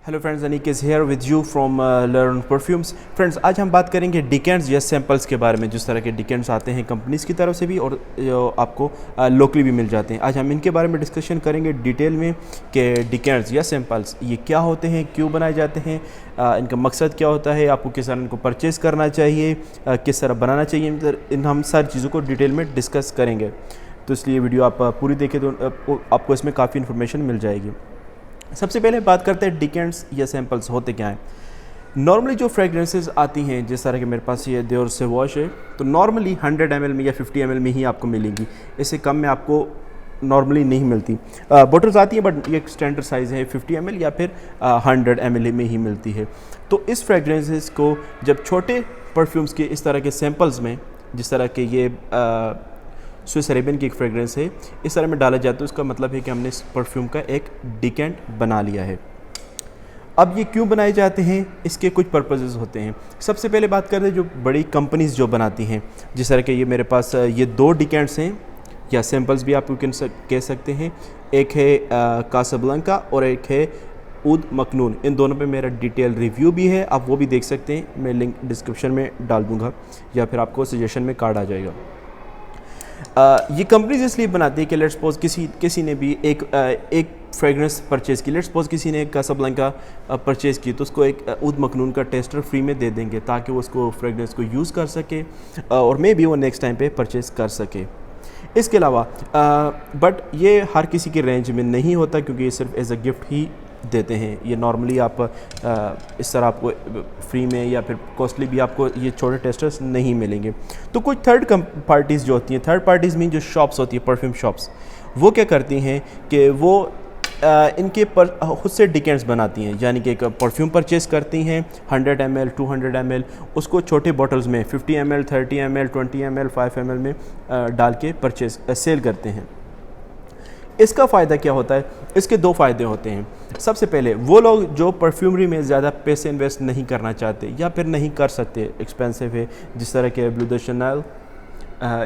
Hello friends, Anik is here with you from learn perfumes. Friends, आज हम बात करेंगे डिकेंट्स या सैम्पल्स के बारे में। जिस तरह के डिकेंट्स आते हैं कंपनीज़ की तरफ से भी और जो आपको लोकली भी मिल जाते हैं, आज हम इनके बारे में डिस्कशन करेंगे डिटेल में कि डिकेंट्स या सैम्पल्स ये क्या होते हैं, क्यों बनाए जाते हैं, इनका मकसद क्या होता है, आपको किस तरह इनको परचेज़ करना चाहिए, किस तरह बनाना चाहिए। इन हम सारी चीज़ों को डिटेल में डिस्कस करेंगे। तो इसलिए वीडियो आप पूरी देखें तो आपको इसमें काफ़ी इन्फॉर्मेशन मिल जाएगी। सबसे पहले बात करते हैं डिकेंट्स या सैम्पल्स होते क्या हैं। नॉर्मली जो फ्रेगरेंसेस आती हैं, जिस तरह के मेरे पास ये दियोर से वॉश है, तो नॉर्मली 100 ml में या 50 ml में ही आपको मिलेंगी। इससे कम में आपको नॉर्मली नहीं मिलती। बोटल्स आती हैं बट ये स्टैंडर्ड साइज़ है 50 ml या फिर 100 ml में ही मिलती है। तो इस फ्रेगरेंसेस को जब छोटे परफ्यूम्स के इस तरह के सैम्पल्स में, जिस तरह के ये स्विस अरेबियन की एक फ्रेगरेंस है, इस तरह में डाला जाता है, उसका मतलब है कि हमने इस परफ्यूम का एक डिकेंट बना लिया है। अब ये क्यों बनाए जाते हैं, इसके कुछ पर्पसेस होते हैं। सबसे पहले बात करते हैं जो बड़ी कंपनीज़ जो बनाती हैं, जिस तरह के ये मेरे पास ये 2 डिकेंट्स हैं या सैम्पल्स भी आप कह सकते हैं। एक है कासाब्लांका और एक है ऊद मखनून। इन दोनों पे मेरा डिटेल रिव्यू भी है, आप वो भी देख सकते हैं। मैं लिंक डिस्क्रिप्शन में डाल दूँगा या फिर आपको सजेशन में कार्ड आ जाएगा। ये कंपनीज इसलिए बनाती है कि लेट्स सपोज किसी ने भी एक फ्रेगरेंस परचेज़ की, लेट्स सपोज किसी ने कासाब्लांका परचेज़ की, तो उसको एक ऊद मखनून का टेस्टर फ्री में दे देंगे ताकि वो उसको फ्रेगरेंस को यूज़ कर सके और मे बी वो नेक्स्ट टाइम पे परचेज़ कर सके। इसके अलावा बट ये हर किसी की रेंज में नहीं होता, क्योंकि ये सिर्फ एज अ गिफ्ट ही देते हैं। ये नॉर्मली आप इस तरह आपको फ्री में या फिर कॉस्टली भी आपको ये छोटे टेस्टर्स नहीं मिलेंगे। तो कुछ थर्ड पार्टीज़ जो होती हैं, थर्ड पार्टीज़ में जो शॉप्स होती है, परफ्यूम शॉप्स, वो क्या करती हैं कि वो इनके खुद से डिकेंट्स बनाती हैं। यानी कि एक परफ्यूम परचेज़ करती हैं 100 ml 200 ml, उसको छोटे बॉटल्स में 50 ml 30 ml 20 ml 5 ml में डाल के सेल करते हैं। इसका फ़ायदा क्या होता है? इसके 2 फ़ायदे होते हैं। सबसे पहले, वो लोग जो परफ्यूमरी में ज़्यादा पैसे इन्वेस्ट नहीं करना चाहते या फिर नहीं कर सकते, एक्सपेंसिव है, जिस तरह के ब्लू द शैनेल,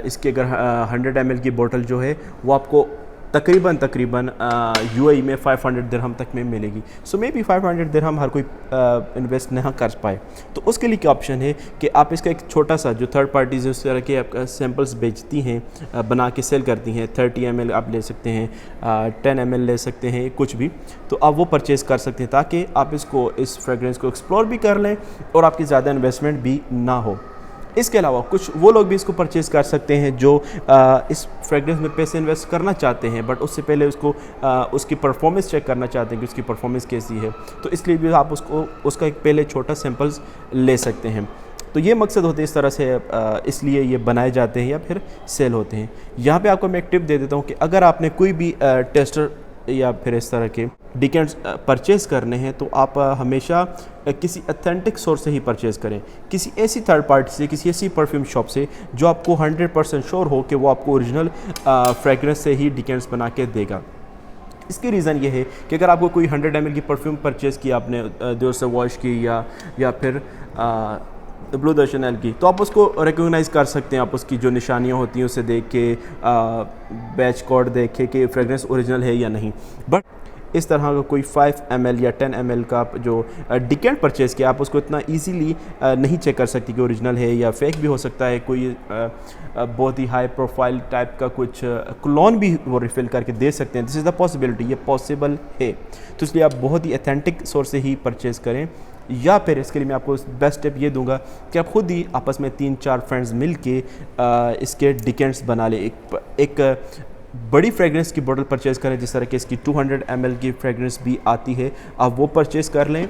इसकी अगर 100 ml की बोतल जो है वो आपको तकरीबन यूएई में 500 दिरहम तक में मिलेगी। सो मे बी 500 दिरहम हर कोई इन्वेस्ट नहीं कर पाए। तो उसके लिए क्या ऑप्शन है कि आप इसका एक छोटा सा, जो थर्ड पार्टीज उस तरह के आप सैम्पल्स बेचती हैं, बना के सेल करती हैं, 30 ml आप ले सकते हैं, 10 ml ले सकते हैं, कुछ भी, तो आप वो परचेज़ कर सकते हैं ताकि आप इस फ्रेगरेंस को एक्सप्लोर भी कर लें और आपकी ज़्यादा इन्वेस्टमेंट भी ना हो। इसके अलावा कुछ वो लोग भी इसको परचेज़ कर सकते हैं जो इस फ्रेगरेंस में पैसे इन्वेस्ट करना चाहते हैं, बट उससे पहले उसकी परफॉर्मेंस चेक करना चाहते हैं कि उसकी परफॉर्मेंस कैसी है। तो इसलिए भी आप उसका एक पहले छोटा सैम्पल्स ले सकते हैं। तो ये मकसद होते हैं इस तरह से, इसलिए ये बनाए जाते हैं या फिर सेल होते हैं। यहाँ पे आपको मैं एक टिप दे देता हूँ कि अगर आपने कोई भी टेस्टर या फिर इस तरह के डिकेंट्स परचेज़ करने हैं, तो आप हमेशा किसी अथेंटिक सोर्स से ही परचेज़ करें, किसी ऐसी थर्ड पार्टी से, किसी ऐसी परफ्यूम शॉप से जो आपको 100% श्योर हो कि वो आपको ओरिजिनल फ्रेगरेंस से ही डिकेंट्स बना के देगा। इसकी रीज़न ये है कि अगर आपको कोई 100 ml की परफ्यूम परचेज़ की, आपने दियोर से वॉश की या फिर ब्लू द शैनेल की, तो आप उसको रिकॉग्नाइज़ कर सकते हैं। आप उसकी जो निशानियाँ होती हैं उसे देख के, बैच कोड देख के कि फ्रेगरेंस ओरिजिनल है या नहीं। बट इस तरह का कोई 5 ml या 10 ml का जो डिकेंट परचेज़ किया, आप उसको इतना इजीली नहीं चेक कर सकती कि ओरिजिनल है या फेक भी हो सकता है। कोई बहुत ही हाई प्रोफाइल टाइप का कुछ क्लोन भी वो रिफ़िल करके दे सकते हैं। दिस इज़ द पॉसिबिलिटी, ये पॉसिबल है। तो इसलिए आप बहुत ही अथेंटिक सोर्स से ही परचेज़ करें। या फिर इसके लिए मैं आपको बेस्ट टिप ये दूंगा कि आप खुद ही आपस में 3-4 फ्रेंड्स मिल के इसके डिकेंट्स बना लें। एक बड़ी फ्रेगरेंस की बोतल परचेज़ करें, जिस तरह की इसकी 200 ml की फ्रेगरेंस भी आती है, आप वो परचेज़ कर लें।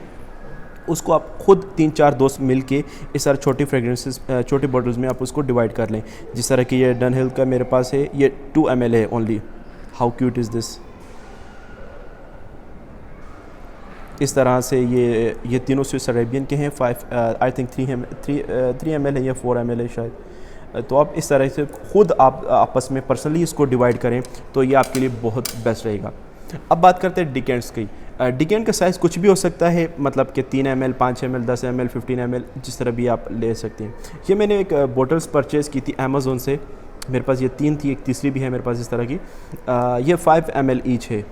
उसको आप खुद 3-4 दोस्त मिल के इस तरह छोटी फ्रेगरेंसेस, छोटी बॉटल्स में आप उसको डिवाइड कर लें। जिस तरह की ये डनहिल का मेरे पास है, ये 2 ml है only. How cute is this. इस तरह से ये तीनों स्विस अरेबियन के हैं। 3 ml है या 4 ml है शायद। तो आप इस तरह से खुद आप आपस में पर्सनली इसको डिवाइड करें तो ये आपके लिए बहुत बेस्ट रहेगा। अब बात करते हैं डिकेंट्स की। डिकेंट का साइज़ कुछ भी हो सकता है, मतलब कि 3 ml 5 ml 10 ml 15 ml, जिस तरह भी आप ले सकते हैं। ये मैंने एक बोटल्स परचेज़ की थी अमेज़ोन से, मेरे पास ये 3 थी, एक तीसरी भी है मेरे पास इस तरह की। ये 5 ml ईच है।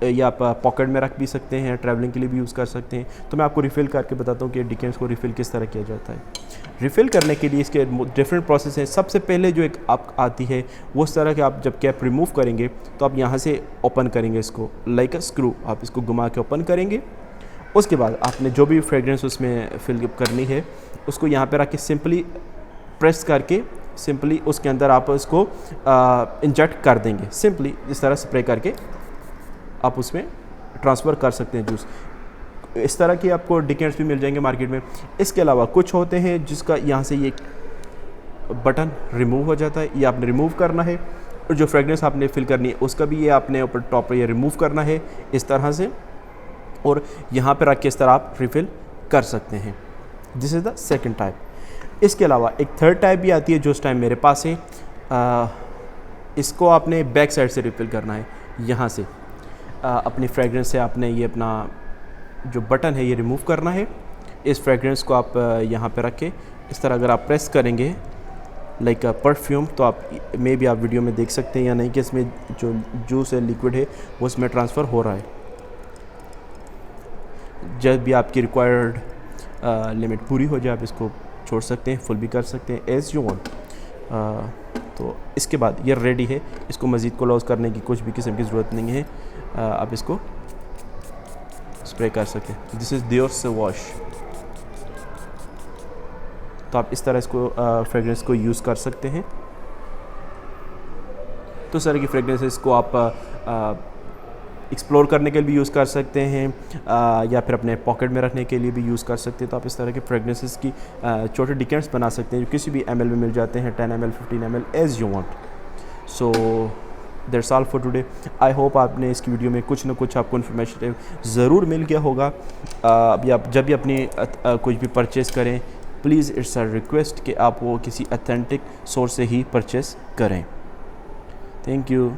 ये आप पॉकेट में रख भी सकते हैं, ट्रैवलिंग के लिए भी यूज़ कर सकते हैं। तो मैं आपको रिफ़िल करके बताता हूँ कि डिकेंट्स को रिफ़िल किस तरह किया जाता है। रिफ़िल करने के लिए इसके डिफरेंट प्रोसेस हैं। सबसे पहले जो एक आप आती है वो इस तरह के, आप जब कैप रिमूव करेंगे तो आप यहाँ से ओपन करेंगे इसको लाइक अ स्क्रू, आप इसको घुमा के ओपन करेंगे। उसके बाद आपने जो भी फ्रेगरेंस उसमें फिल करनी है उसको यहाँ पे रख के सिंपली प्रेस करके सिंपली उसके अंदर आप इसको इंजेक्ट कर देंगे। सिंपली इस तरह स्प्रे करके आप उसमें ट्रांसफ़र कर सकते हैं जूस। इस तरह के आपको डिकेंट्स भी मिल जाएंगे मार्केट में। इसके अलावा कुछ होते हैं जिसका यहाँ से ये बटन रिमूव हो जाता है, ये आपने रिमूव करना है। और जो फ्रेगरेंस आपने फिल करनी है उसका भी ये आपने ऊपर टॉप पर ये रिमूव करना है इस तरह से, और यहाँ पे रख के इस तरह आप रिफ़िल कर सकते हैं। This is the second type. इसके अलावा एक थर्ड टाइप भी आती है जो इस टाइम मेरे पास है। इसको आपने बैक साइड से रिफ़िल करना है। यहाँ से अपनी फ्रेगरेंस से आपने ये अपना जो बटन है ये रिमूव करना है। इस फ्रेगरेंस को आप यहाँ पे रख के इस तरह अगर आप प्रेस करेंगे लाइक परफ्यूम, तो आप मे भी आप वीडियो में देख सकते हैं या नहीं कि इसमें जो जूस है लिक्विड है वो इसमें ट्रांसफ़र हो रहा है। जब भी आपकी रिक्वायर्ड लिमिट पूरी हो जाए आप इसको छोड़ सकते हैं, फुल भी कर सकते हैं एज़ यू वांट। तो इसके बाद ये रेडी है। इसको मज़ीद क्लोज़ करने की कुछ भी किस्म की ज़रूरत नहीं है। आप इसको स्प्रे कर सकते हैं। This is Dior's wash. तो आप इस तरह इसको फ्रेगरेंस को यूज़ कर सकते हैं। तो इस तरह की फ्रेगरेंसेस को आप एक्सप्लोर करने के लिए भी यूज़ कर सकते हैं, या फिर अपने पॉकेट में रखने के लिए भी यूज़ कर सकते हैं। तो आप इस तरह के फ्रेगरेंसेस की छोटे डिकेंट्स बना सकते हैं जो किसी भी ml में मिल जाते हैं, 10 ml 15 ml as you want. So that's all for today. I hope आपने इसकी वीडियो में कुछ ना कुछ आपको इन्फॉर्मेशन ज़रूर मिल गया होगा। अभी आप जब भी अपनी कुछ भी परचेज़ करें, प्लीज़ इट्स अ रिक्वेस्ट कि आप वो किसी अथेंटिक सोर्स से ही परचेज़ करें। Thank you.